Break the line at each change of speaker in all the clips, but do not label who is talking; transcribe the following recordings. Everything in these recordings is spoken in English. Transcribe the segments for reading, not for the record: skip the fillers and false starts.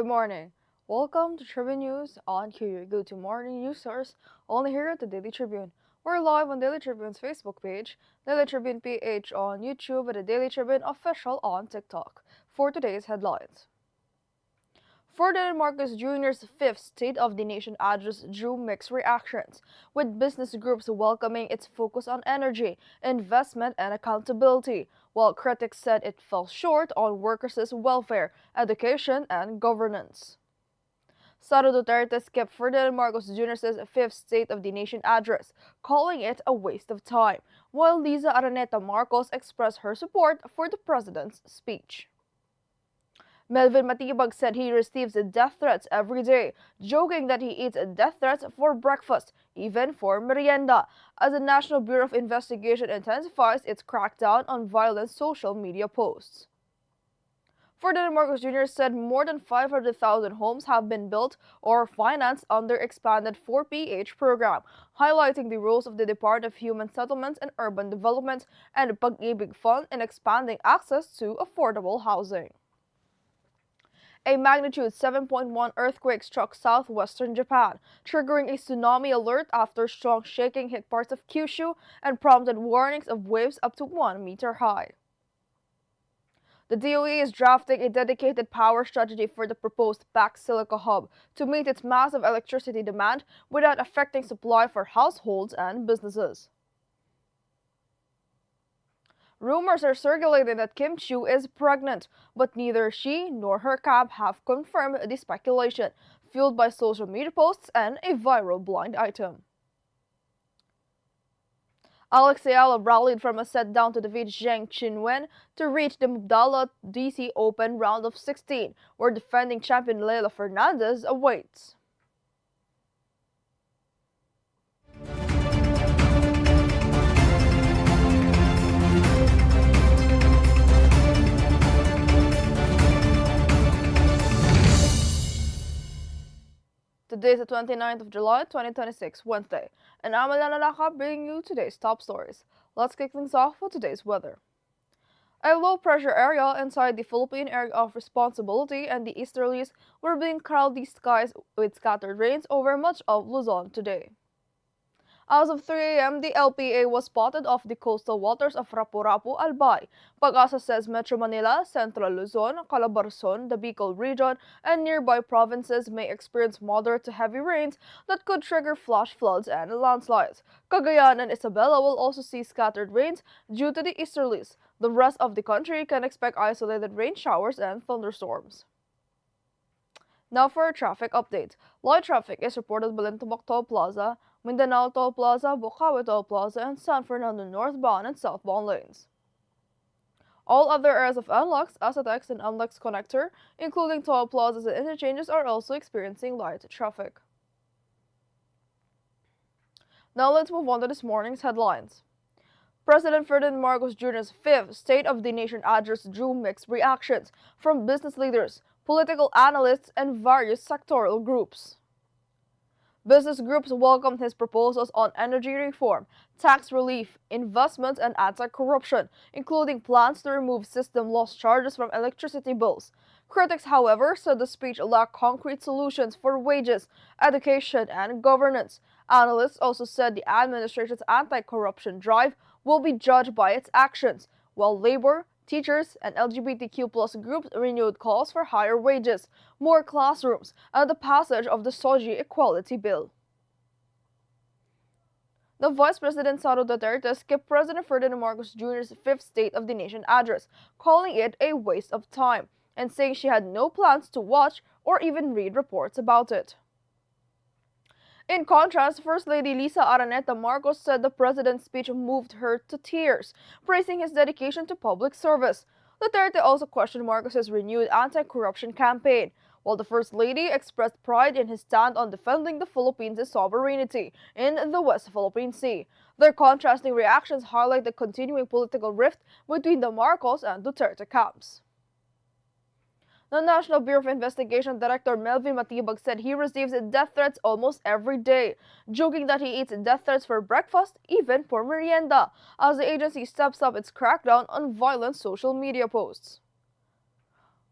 morning. Welcome to Tribune News on Q, your go-to morning news source, only here at the Daily Tribune. We're live on Daily Tribune's Facebook page, Daily Tribune PH on YouTube, and the Daily Tribune official on TikTok. For today's headlines. Ferdinand Marcos Jr.'s fifth State of the Nation address drew mixed reactions, with business groups welcoming its focus on energy, investment, and accountability, while critics said it fell short on workers' welfare, education, and governance. Sara Duterte skipped Ferdinand Marcos Jr.'s fifth State of the Nation address, calling it a waste of time, while Liza Araneta Marcos expressed her support for the president's speech. Melvin Matibag said he receives death threats every day, joking that he eats death threats for breakfast, even for merienda, as the National Bureau of Investigation intensifies its crackdown on violent social media posts. Ferdinand Marcos Jr. said more than 500,000 homes have been built or financed under expanded 4PH program, highlighting the roles of the Department of Human Settlements and Urban Development and Pag-ibig Fund in expanding access to affordable housing. A magnitude 7.1 earthquake struck southwestern Japan, triggering a tsunami alert after strong shaking hit parts of Kyushu and prompted warnings of waves up to 1 meter high. The DOE is drafting a dedicated power strategy for the proposed PAC Silica Hub to meet its massive electricity demand without affecting supply for households and businesses. Rumors are circulating that Kim Chiu is pregnant, but neither she nor her camp have confirmed the speculation, fueled by social media posts and a viral blind item. Alex Ayala rallied from a set-down to defeat Zheng Qinwen to reach the Mubdala DC Open round of 16, where defending champion Leila Fernandez awaits. Today is the 29th of July, 2026, Wednesday, and I'm Eliana Lacap bringing you today's top stories. Let's kick things off with today's weather. A low-pressure area inside the Philippine Area of Responsibility and the easterlies will bring cloudy skies with scattered rains over much of Luzon today. As of 3 a.m., the LPA was spotted off the coastal waters of Rapu-Rapu, Albay. Pag-asa says Metro Manila, Central Luzon, Calabarzon, the Bicol region, and nearby provinces may experience moderate to heavy rains that could trigger flash floods and landslides. Cagayan and Isabela will also see scattered rains due to the easterlies. The rest of the country can expect isolated rain showers and thunderstorms. Now for a traffic update. Light traffic is reported within Tumbacto Plaza, Mindanao Toll Plaza, Bocaue Toll Plaza, and San Fernando northbound and southbound lanes. All other areas of NLEX, SATX, and NLEX connector, including toll plazas and interchanges, are also experiencing light traffic. Now let's move on to this morning's headlines. President Ferdinand Marcos Jr.'s fifth State of the Nation address drew mixed reactions from business leaders, political analysts, and various sectoral groups. Business groups welcomed his proposals on energy reform, tax relief, investment, and anti-corruption, including plans to remove system loss charges from electricity bills. Critics, however, said the speech lacked concrete solutions for wages, education, and governance. Analysts also said the administration's anti-corruption drive will be judged by its actions, while labor, teachers, and LGBTQ+ groups renewed calls for higher wages, more classrooms, and the passage of the SOGI Equality Bill. The Vice President Sara Duterte skipped President Ferdinand Marcos Jr.'s fifth State of the Nation address, calling it a waste of time, and saying she had no plans to watch or even read reports about it. In contrast, First Lady Liza Araneta Marcos said the president's speech moved her to tears, praising his dedication to public service. Duterte also questioned Marcos's renewed anti-corruption campaign, while the First Lady expressed pride in his stand on defending the Philippines' sovereignty in the West Philippine Sea. Their contrasting reactions highlight the continuing political rift between the Marcos and Duterte camps. The National Bureau of Investigation Director Melvin Matibag said he receives death threats almost every day, joking that he eats death threats for breakfast, even for merienda, as the agency steps up its crackdown on violent social media posts.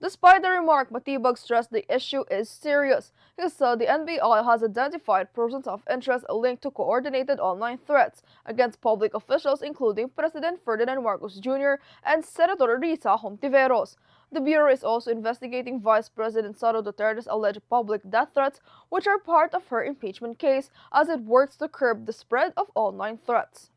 Despite the remark, Matibag stressed the issue is serious. He said the NBI has identified persons of interest linked to coordinated online threats against public officials, including President Ferdinand Marcos Jr. and Senator Risa Hontiveros. The Bureau is also investigating Vice President Sara Duterte's alleged public death threats, which are part of her impeachment case, as it works to curb the spread of online threats.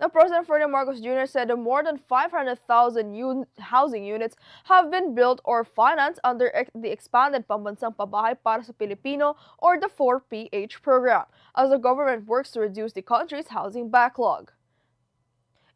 Now, President Ferdinand Marcos Jr. said that more than 500,000 housing units have been built or financed under the expanded Pambansang Pabahay para sa Pilipino, or the 4PH program, as the government works to reduce the country's housing backlog.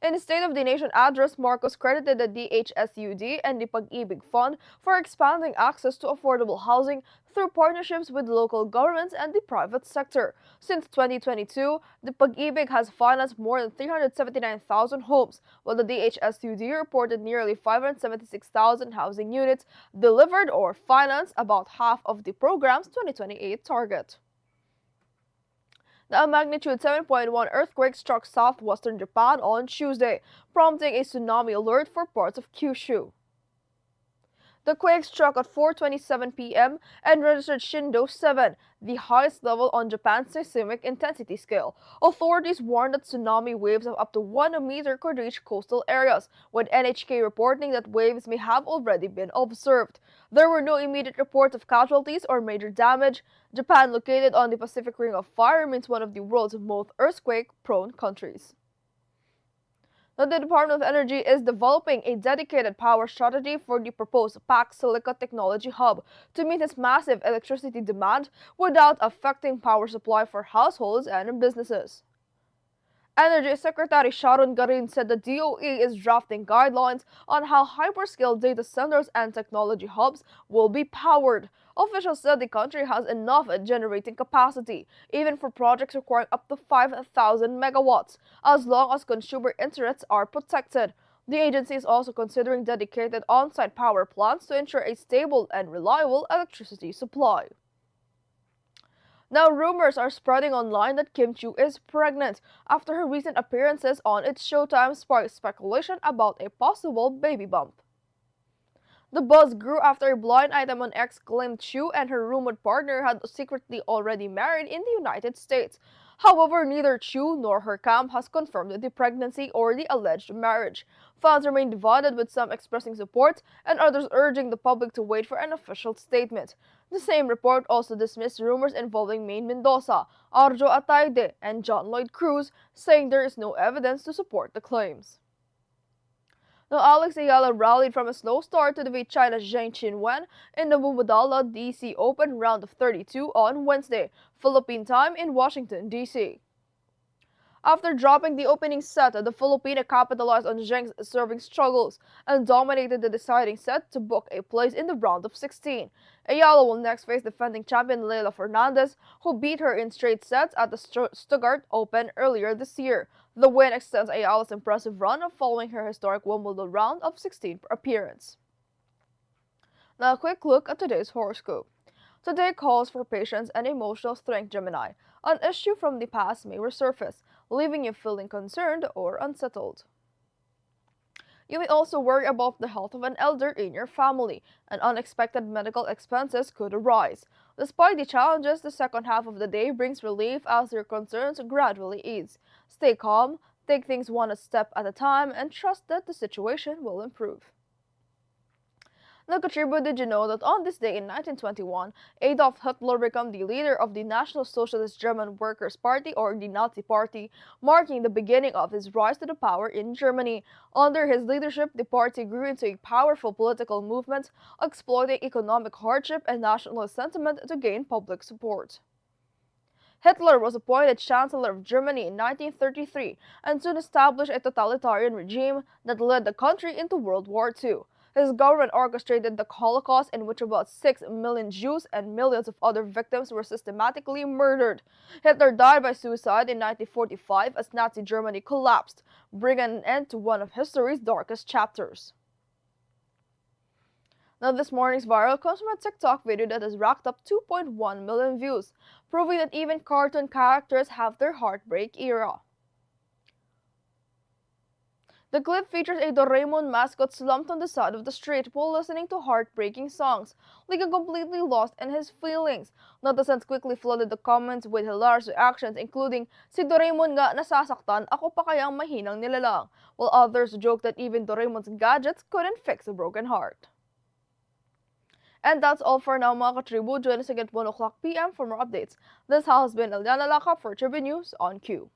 In his State of the Nation address, Marcos credited the DHSUD and the Pag-ibig Fund for expanding access to affordable housing through partnerships with local governments and the private sector. Since 2022, the Pag-ibig has financed more than 379,000 homes, while the DHSUD reported nearly 576,000 housing units delivered or financed, about half of the program's 2028 target. A magnitude 7.1 earthquake struck southwestern Japan on Tuesday, prompting a tsunami alert for parts of Kyushu. The quake struck at 4:27 p.m. and registered Shindo 7, the highest level on Japan's seismic intensity scale. Authorities warned that tsunami waves of up to 1 meter could reach coastal areas, with NHK reporting that waves may have already been observed. There were no immediate reports of casualties or major damage. Japan, located on the Pacific Ring of Fire, remains one of the world's most earthquake-prone countries. Now, the Department of Energy is developing a dedicated power strategy for the proposed PAC Silica Technology Hub to meet its massive electricity demand without affecting power supply for households and businesses. Energy Secretary Sharon Garin said the DOE is drafting guidelines on how hyperscale data centers and technology hubs will be powered. Officials said the country has enough generating capacity, even for projects requiring up to 5,000 megawatts, as long as consumer interests are protected. The agency is also considering dedicated on-site power plants to ensure a stable and reliable electricity supply. Now, rumors are spreading online that Kim Chiu is pregnant after her recent appearances on It's Showtime sparked speculation about a possible baby bump. The buzz grew after a blind item on X claimed Chiu and her rumored partner had secretly already married in the United States. However, neither Chiu nor her camp has confirmed the pregnancy or the alleged marriage. Fans remain divided, with some expressing support and others urging the public to wait for an official statement. The same report also dismissed rumors involving Maine Mendoza, Arjo Ataide, and John Lloyd Cruz, saying there is no evidence to support the claims. Now, Alex Ayala rallied from a slow start to defeat China's Zheng Qinwen in the Mubadala DC Open round of 32 on Wednesday, Philippine time in Washington, D.C. After dropping the opening set, the Filipina capitalized on Zheng's serving struggles and dominated the deciding set to book a place in the round of 16. Ayala will next face defending champion Leila Fernandez, who beat her in straight sets at the Stuttgart Open earlier this year. The win extends Ayala's impressive run following her historic Wimbledon round of 16 appearance. Now, a quick look at today's horoscope. Today calls for patience and emotional strength, Gemini. An issue from the past may resurface, leaving you feeling concerned or unsettled. You may also worry about the health of an elder in your family, and unexpected medical expenses could arise. Despite the challenges, the second half of the day brings relief as your concerns gradually ease. Stay calm, take things one step at a time, and trust that the situation will improve. Now, Tribune, did you know that on this day in 1921, Adolf Hitler became the leader of the National Socialist German Workers' Party, or the Nazi Party, marking the beginning of his rise to the power in Germany. Under his leadership, the party grew into a powerful political movement, exploiting economic hardship and nationalist sentiment to gain public support. Hitler was appointed Chancellor of Germany in 1933 and soon established a totalitarian regime that led the country into World War II. His government orchestrated the Holocaust, in which about 6 million Jews and millions of other victims were systematically murdered. Hitler died by suicide in 1945 as Nazi Germany collapsed, bringing an end to one of history's darkest chapters. Now, this morning's viral comes from a TikTok video that has racked up 2.1 million views, proving that even cartoon characters have their heartbreak era. The clip features a Doraemon mascot slumped on the side of the street while listening to heartbreaking songs, looking completely lost in his feelings. Netizens quickly flooded the comments with hilarious reactions including, "Si Doraemon nga nasasaktan, ako pa kaya ang mahinang nilalang," while others joked that even Doraemon's gadgets couldn't fix a broken heart. And that's all for now mga ka-Tribu. Join us again at 1 o'clock p.m. for more updates. This has been Eliana Lacap for Tribune News on Q.